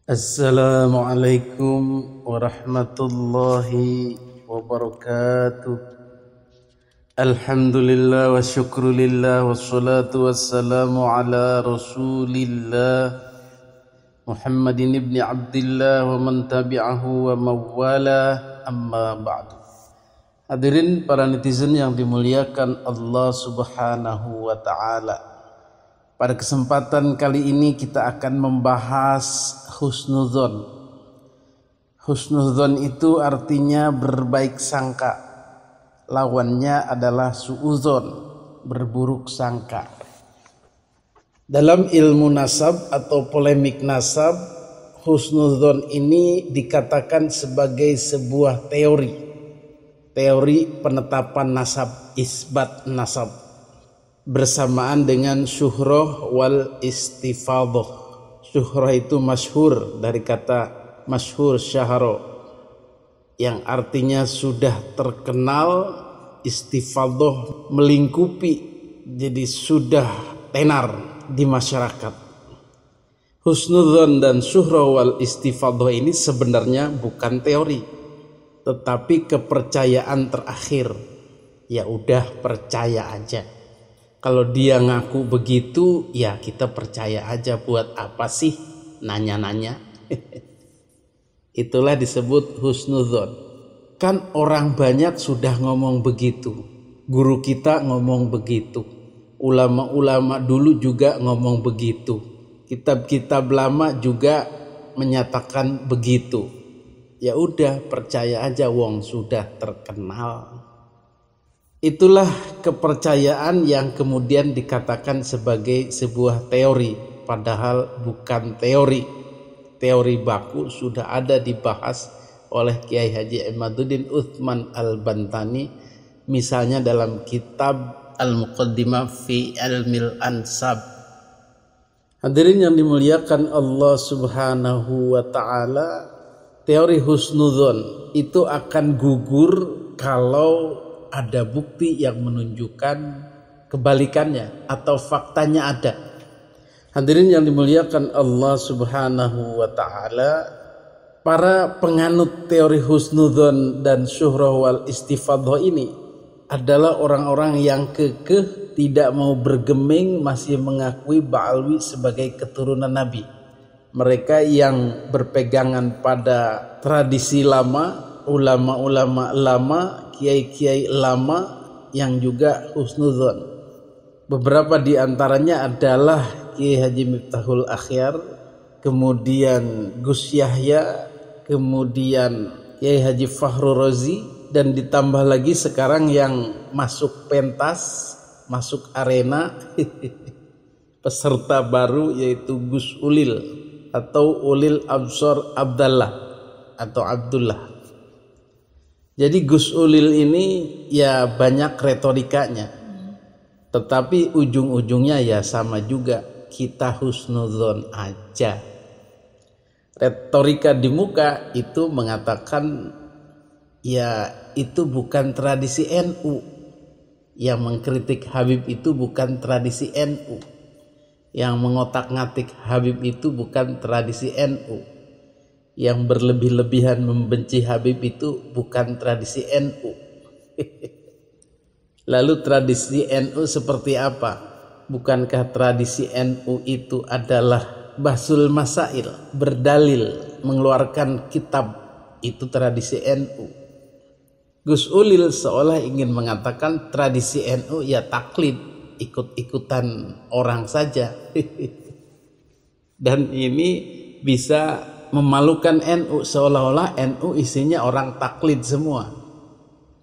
Assalamualaikum warahmatullahi wabarakatuh. Alhamdulillah wa syukrulillah wassalatu wassalamu ala rasulillah Muhammadin ibni Abdillah wa man tabi'ahu wa mawala, amma ba'du. Hadirin para netizen yang dimuliakan Allah subhanahu wa ta'ala, pada kesempatan kali ini kita akan membahas husnudzon. Husnudzon itu artinya berbaik sangka. Lawannya adalah suudzon, berburuk sangka. Dalam ilmu nasab atau polemik nasab, husnudzon ini dikatakan sebagai sebuah teori. Teori penetapan nasab, isbat nasab, bersamaan dengan syuhrah wal istifadhah. Syuhrah itu masyhur, dari kata masyhur syahro, yang artinya sudah terkenal. Istifadhah melingkupi, jadi sudah tenar di masyarakat. Husnudzon dan syuhrah wal istifadhah ini sebenarnya bukan teori, tetapi kepercayaan terakhir. Ya udah, percaya aja. Kalau dia ngaku begitu, ya kita percaya aja. Buat apa sih nanya-nanya? Itulah disebut husnudzon. Kan orang banyak sudah ngomong begitu. Guru kita ngomong begitu. Ulama-ulama dulu juga ngomong begitu. Kitab-kitab lama juga menyatakan begitu. Ya udah, percaya aja, wong sudah terkenal. Itulah kepercayaan yang kemudian dikatakan sebagai sebuah teori, padahal bukan teori. Teori baku sudah ada dibahas oleh Kiai Haji Imaduddin Utsman Al-Bantani, misalnya dalam kitab Al-Muqaddimah fi Ilmil Ansab. Hadirin yang dimuliakan Allah subhanahu wa ta'ala, teori husnudzon itu akan gugur kalau ada bukti yang menunjukkan kebalikannya atau faktanya ada. Hadirin yang dimuliakan Allah subhanahu wa ta'ala, para penganut teori husnudzon dan syuhrah wal istifadhah ini adalah orang-orang yang kekeh, tidak mau bergeming, masih mengakui Ba'alwi sebagai keturunan Nabi. Mereka yang berpegangan pada tradisi lama, ulama-ulama lama, kiai-kiai lama yang juga husnudzon. Beberapa di antaranya adalah Kiai Haji Miftahul Akhyar, kemudian Gus Yahya, kemudian Kiai Haji Fahru Razi, dan ditambah lagi sekarang yang masuk pentas, masuk arena peserta baru, yaitu Gus Ulil atau Ulil Absor Abdallah atau Abdullah. Jadi Gus Ulil ini ya banyak retorikanya, tetapi ujung-ujungnya ya sama juga, kita husnudzon aja. Retorika di muka itu mengatakan ya itu bukan tradisi NU, yang mengkritik Habib itu bukan tradisi NU, yang mengotak-ngatik Habib itu bukan tradisi NU, yang berlebih-lebihan membenci Habib itu bukan tradisi NU. Lalu tradisi NU seperti apa? Bukankah tradisi NU itu adalah bahsul masail, berdalil, mengeluarkan kitab, itu tradisi NU. Gus Ulil seolah ingin mengatakan tradisi NU ya taklid, ikut-ikutan orang saja. Dan ini bisa memalukan NU, seolah-olah NU isinya orang taklid semua.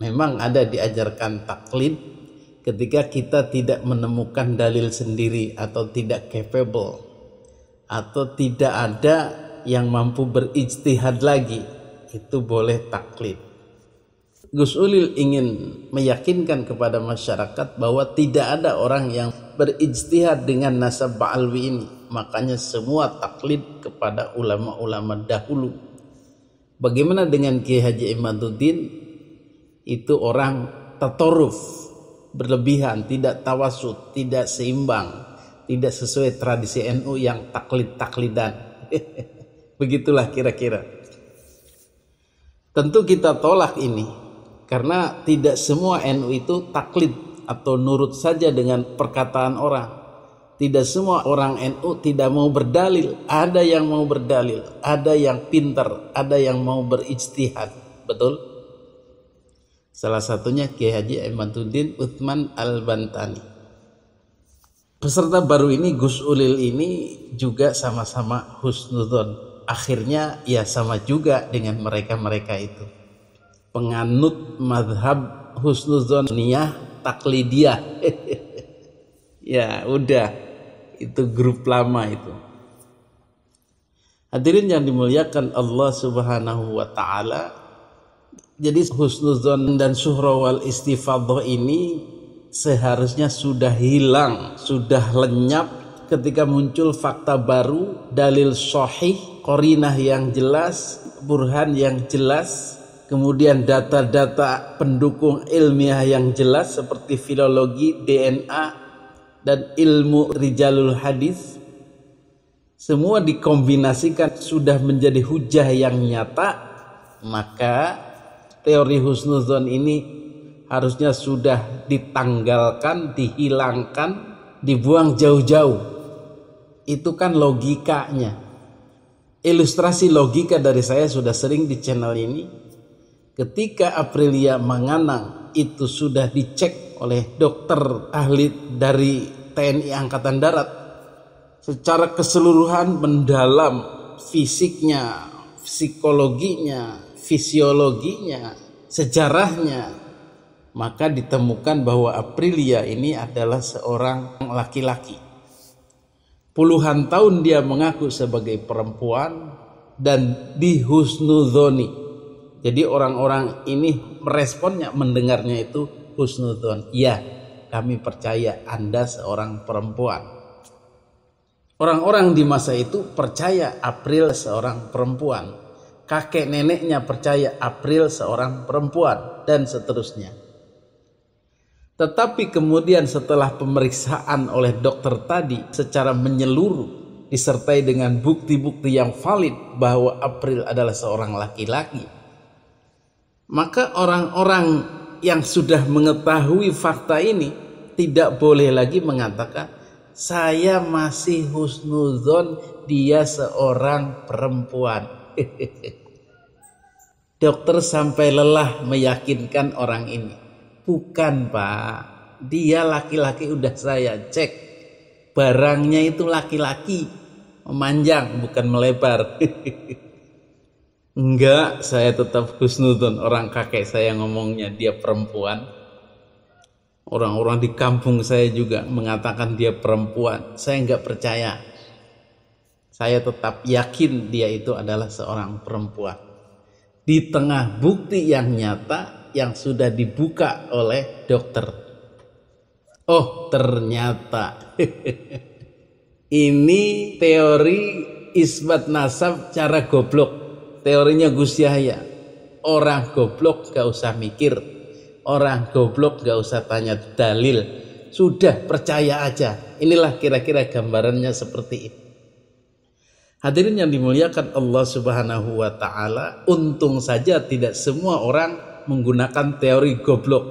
Memang ada diajarkan taklid ketika kita tidak menemukan dalil sendiri atau tidak capable atau tidak ada yang mampu berijtihad lagi, itu boleh taklid. Gus Ulil ingin meyakinkan kepada masyarakat bahwa tidak ada orang yang berijtihad dengan nasab Ba'alwi ini. Makanya semua taklid kepada ulama-ulama dahulu. Bagaimana dengan Kiai Haji Imaduddin? Itu orang tatoruf, berlebihan, tidak tawasud, tidak seimbang, tidak sesuai tradisi NU yang taklid-taklidan. Begitulah kira-kira. Tentu kita tolak ini, karena tidak semua NU itu taklid atau nurut saja dengan perkataan orang. Tidak semua orang NU tidak mau berdalil. Ada yang mau berdalil, ada yang pintar, ada yang mau berijtihad. Betul? Salah satunya Kiai Haji Imaduddin Utsman Al-Bantani. Peserta baru ini, Gus Ulil ini juga sama-sama husnudzon. Akhirnya ya sama juga dengan mereka-mereka itu. Penganut madhab husnudzoniyah taklidiyah. Ya udah, itu grup lama itu. Hadirin yang dimuliakan Allah Subhanahu wa taala. Jadi husnudzon dan syuhra wal istifadhah ini seharusnya sudah hilang, sudah lenyap ketika muncul fakta baru, dalil sahih, qarinah yang jelas, burhan yang jelas, kemudian data-data pendukung ilmiah yang jelas seperti filologi, DNA, dan ilmu rijalul hadis. Semua dikombinasikan sudah menjadi hujah yang nyata, maka teori husnudzon ini harusnya sudah ditanggalkan, dihilangkan, dibuang jauh-jauh. Itu kan logikanya. Ilustrasi logika dari saya sudah sering di channel ini. Ketika Aprilia Manganang itu sudah dicek oleh dokter ahli dari TNI Angkatan Darat, secara keseluruhan mendalam, fisiknya, psikologinya, fisiologinya, sejarahnya, maka ditemukan bahwa Aprilia ini adalah seorang laki-laki. Puluhan tahun dia mengaku sebagai perempuan dan dihusnudzoni. Jadi orang-orang ini meresponnya, mendengarnya itu husnudzon. Ya, kami percaya Anda seorang perempuan. Orang-orang di masa itu percaya April seorang perempuan. Kakek neneknya percaya April seorang perempuan, dan seterusnya. Tetapi kemudian setelah pemeriksaan oleh dokter tadi secara menyeluruh disertai dengan bukti-bukti yang valid bahwa April adalah seorang laki-laki, maka orang-orang yang sudah mengetahui fakta ini tidak boleh lagi mengatakan saya masih husnudzon dia seorang perempuan. Dokter sampai lelah meyakinkan orang ini. Bukan Pak, dia laki-laki, udah saya cek. Barangnya itu laki-laki, memanjang bukan melebar. Enggak, saya tetap husnudzon. Orang kakek saya ngomongnya dia perempuan. Orang-orang di kampung saya juga mengatakan dia perempuan. Saya enggak percaya. Saya tetap yakin dia itu adalah seorang perempuan. Di tengah bukti yang nyata yang sudah dibuka oleh dokter. Oh, ternyata ini teori isbat nasab cara goblok. Teorinya Gus Yahya. Orang goblok gak usah mikir. Orang goblok gak usah tanya dalil. Sudah percaya aja. Inilah kira-kira gambarannya seperti itu. Hadirin yang dimuliakan Allah Subhanahu wa taala, untung saja tidak semua orang menggunakan teori goblok.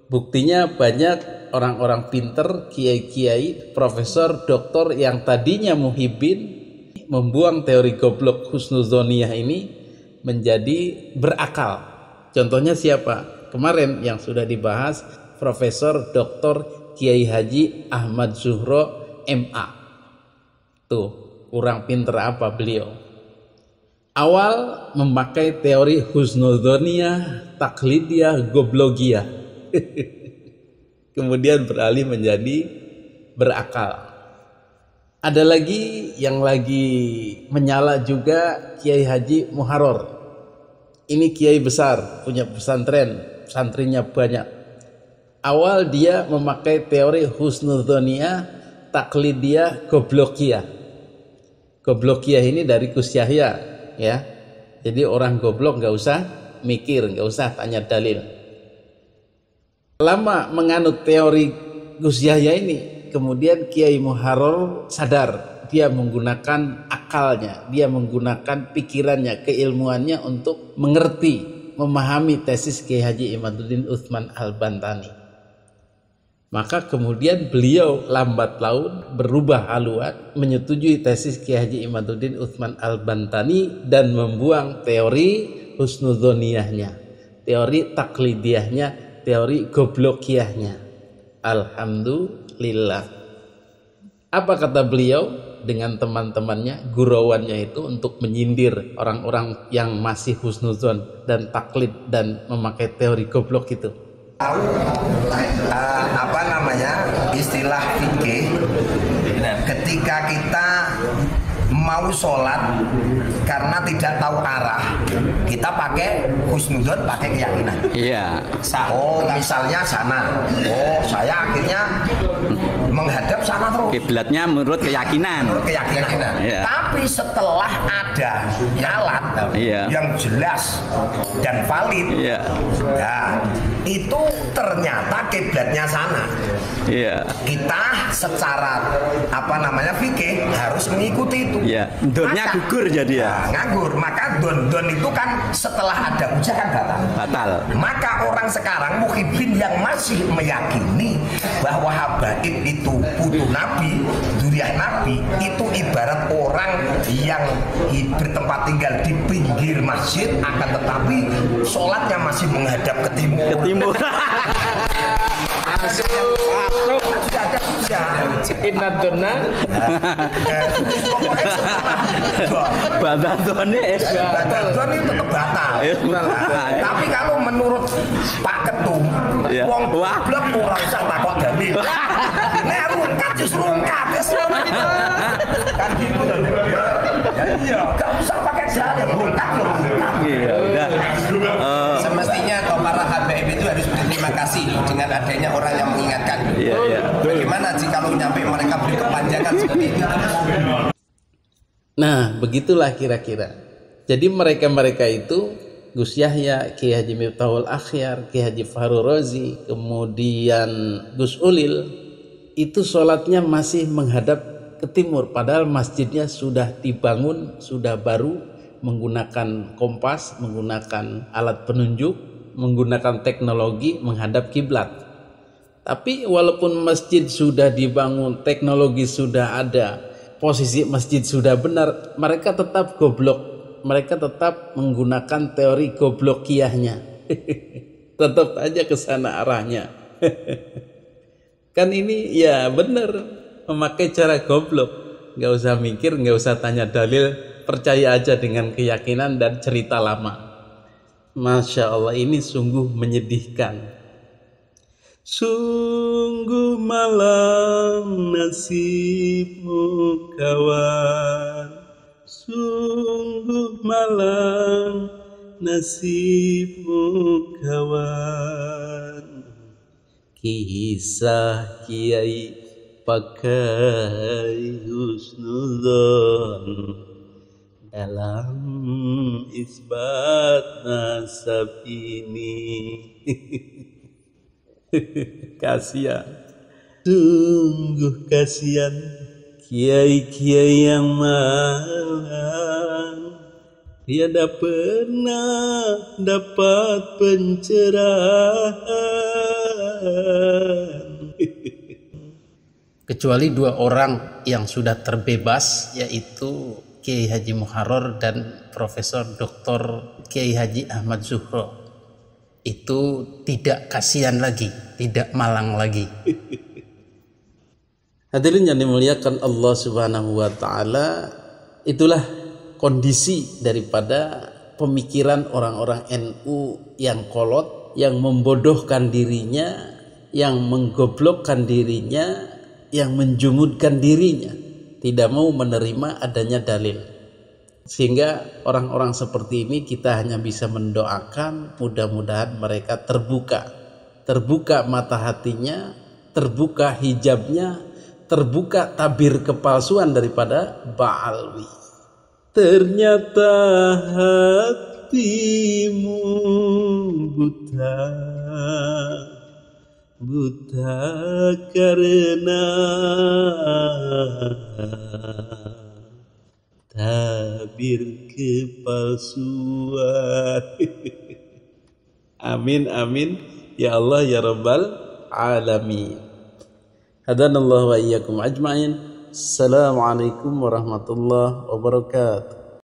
Buktinya banyak orang-orang pinter, kiai-kiai, profesor, doktor yang tadinya muhibbin membuang teori goblok husnudzoniyah ini menjadi berakal. Contohnya siapa? Kemarin yang sudah dibahas, Profesor Dr. Kiai Haji Ahmad Zuhro MA. Tuh, kurang pinter apa beliau? Awal memakai teori husnudzoniyah, taklidiyah, goblogiyah. Kemudian beralih menjadi berakal. Ada lagi yang lagi menyala juga, Kiai Haji Muharor. Ini kiai besar, punya pesantren, santrinya banyak. Awal dia memakai teori husnudzoniyah, taklidiyah, goblogiyah. Goblogiyah ini dari Gus Yahya. Ya, jadi orang goblok nggak usah mikir, nggak usah tanya dalil. Lama menganut teori Gus Yahya ini, kemudian Kiai Muharrar sadar dia menggunakan akalnya, dia menggunakan pikirannya, keilmuannya untuk mengerti, memahami tesis Kiai Haji Imaduddin Utsman Al-Bantani. Maka kemudian beliau lambat laun berubah haluan, menyetujui tesis Kiai Haji Imaduddin Utsman Al-Bantani dan membuang teori husnudzoniyahnya, teori taklidiyahnya, teori goblokiyahnya. Alhamdulillah. Apa kata beliau dengan teman-temannya, gurauannya itu untuk menyindir orang-orang yang masih husnudzon dan taklid dan memakai teori goblok itu? Istilah fikih ketika kita mau sholat karena tidak tahu arah, kita pakai husnudzon, pakai keyakinan. Iya. Oh, misalnya sana. Oh, saya akhirnya menghadap sana terus. Kiblatnya menurut keyakinan. Menurut keyakinan. Iya. Tapi setelah ada alat yang jelas dan valid, nah, itu ternyata kiblatnya sana. Iya. Kita secara fikih harus mengikuti itu. Iya. Donnya gugur jadi ya. Nganggur. Maka don itu kan setelah ada hujah kan batal. Maka orang sekarang muhibbin yang masih meyakini bahwa habaib itu putu Nabi, dzurriyyah Nabi, itu ibarat orang yang bertempat tinggal di pinggir masjid, akan tetapi sholatnya masih menghadap ke timur. Ke timur. Sudah ada hujah. Innadonna Badadone itu tetap batal. Tapi kalau menurut Pak Ketum, wong goblok ora usah takok dalil. Nek rungkat justru rungkat. Kan gitu lho. Iya, enggak usah pakai dalil, rungkat lho. Iya, udah. Semestinya para habaib itu harus berterima kasih dengan adanya orang yang mengingatkan. Iya. Bagaimana jika nyampe mereka beri kepanjangan seperti itu? Nah, begitulah kira-kira. Jadi mereka itu Gus Yahya, Kiai Haji Miftahul Akhyar, Kiai Haji Fahru Razi, kemudian Gus Ulil, itu sholatnya masih menghadap ke timur, padahal masjidnya sudah dibangun, sudah baru, menggunakan kompas, menggunakan alat penunjuk, menggunakan teknologi menghadap kiblat. Tapi walaupun masjid sudah dibangun, teknologi sudah ada, posisi masjid sudah benar, mereka tetap goblok. Mereka tetap menggunakan teori goblokiyahnya. Tetap aja ke sana arahnya. Kan ini ya benar, memakai cara goblok. Nggak usah mikir, nggak usah tanya dalil, percaya aja dengan keyakinan dan cerita lama. Masya Allah, ini sungguh menyedihkan. Sungguh malam nasibmu kawan, sungguh malam nasibmu kawan. Kisah kiai pakai husnudzon dalam isbat nasab ini. Kasihan, sungguh kasihan kiai-kiai yang malang, tiada pernah dapat pencerahan. Kecuali dua orang yang sudah terbebas, yaitu Kiai Haji Muharrar dan Profesor Dr. Kiai Haji Ahmad Zuhro. Itu tidak kasihan lagi, tidak malang lagi. Hadirin yang dimuliakan Allah Subhanahu wa taala, itulah kondisi daripada pemikiran orang-orang NU yang kolot, yang membodohkan dirinya, yang menggoblokkan dirinya, yang menjungudkan dirinya, tidak mau menerima adanya dalil. Sehingga orang-orang seperti ini kita hanya bisa mendoakan mudah-mudahan mereka terbuka mata hatinya, terbuka hijabnya, terbuka tabir kepalsuan daripada Ba'alwi. Ternyata hatimu buta karena tabir kepalsuan. Amin amin ya Allah ya Rabbal alamin. Hadanallahu wa iyyakum ajmain. Assalamualaikum warahmatullahi wabarakatuh.